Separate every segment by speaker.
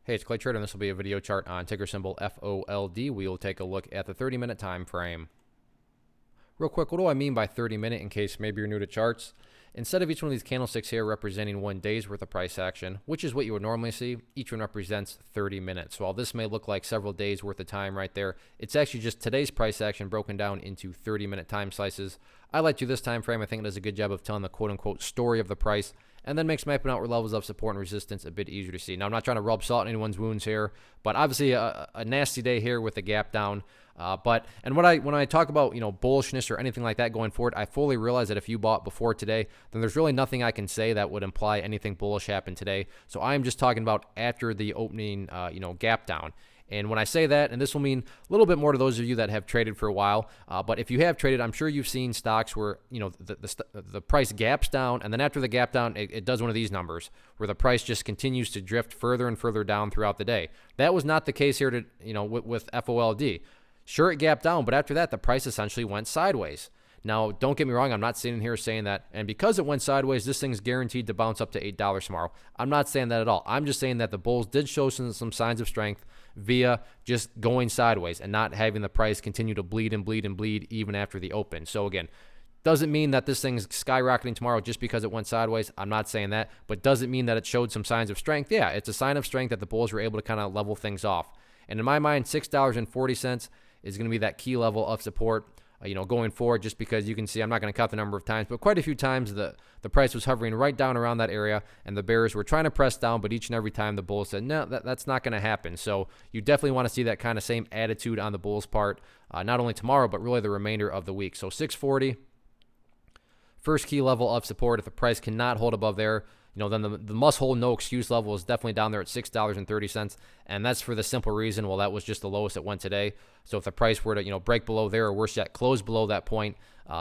Speaker 1: Hey, it's Clay Trader, and this will be a video chart on ticker symbol FOLD. We will take a look at the 30-minute time frame. Real quick, what do I mean by 30-minute in case maybe you're new to charts? Instead of each one of these candlesticks here representing 1 day's worth of price action, which is what you would normally see, each one represents 30 minutes. So while this may look like several days worth of time right there, it's actually just today's price action broken down into 30-minute time slices. I like to this time frame. I think it does a good job of telling the quote-unquote story of the price, and then makes mapping out levels of support and resistance a bit easier to see. Now, I'm not trying to rub salt in anyone's wounds here, but obviously a nasty day here with the gap down. When I talk about bullishness or anything like that going forward, I fully realize that if you bought before today, then there's really nothing I can say that would imply anything bullish happened today. So I am just talking about after the opening, gap down. And when I say that, and this will mean a little bit more to those of you that have traded for a while, but if you have traded, I'm sure you've seen stocks where the price gaps down, and then after the gap down, it does one of these numbers where the price just continues to drift further and further down throughout the day. That was not the case here with FOLD. Sure, it gapped down, but after that, the price essentially went sideways. Now, don't get me wrong, I'm not sitting here saying that, and because it went sideways, this thing's guaranteed to bounce up to $8 tomorrow. I'm not saying that at all. I'm just saying that the bulls did show some signs of strength via just going sideways and not having the price continue to bleed and bleed and bleed even after the open. So again, doesn't mean that this thing's skyrocketing tomorrow just because it went sideways. I'm not saying that, but does it mean that it showed some signs of strength? Yeah, it's a sign of strength that the bulls were able to kind of level things off. And in my mind, $6.40 is going to be that key level of support going forward, just because you can see, I'm not going to count the number of times, but quite a few times the price was hovering right down around that area, and the bears were trying to press down, but each and every time the bulls said, no, that's not going to happen. So you definitely want to see that kind of same attitude on the bulls' part, not only tomorrow, but really the remainder of the week. So 640, first key level of support. If the price cannot hold above there, then the must hold no excuse level is definitely down there at $6.30. And that's for the simple reason, well, that was just the lowest it went today. So if the price were to, break below there, or worse yet, close below that point,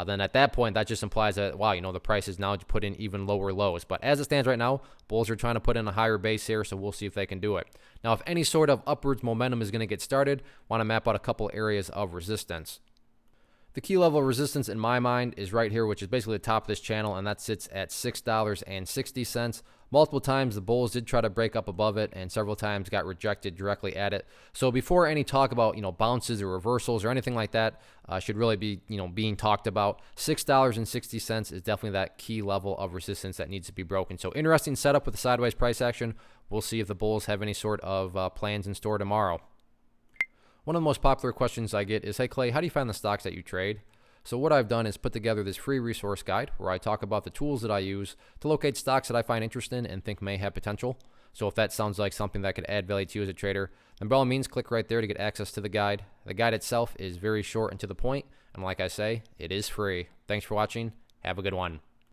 Speaker 1: then at that point, that just implies that, wow, the price is now put in even lower lows. But as it stands right now, bulls are trying to put in a higher base here, so we'll see if they can do it. Now, if any sort of upwards momentum is going to get started, want to map out a couple areas of resistance. The key level of resistance in my mind is right here, which is basically the top of this channel, and that sits at $6.60. Multiple times the bulls did try to break up above it, and several times got rejected directly at it. So before any talk about bounces or reversals or anything like that should really be being talked about, $6.60 is definitely that key level of resistance that needs to be broken. So interesting setup with the sideways price action. We'll see if the bulls have any sort of plans in store tomorrow. One of the most popular questions I get is, hey Clay, how do you find the stocks that you trade? So what I've done is put together this free resource guide where I talk about the tools that I use to locate stocks that I find interesting and think may have potential. So if that sounds like something that could add value to you as a trader, then by all means, click right there to get access to the guide. The guide itself is very short and to the point, and like I say, it is free. Thanks for watching. Have a good one.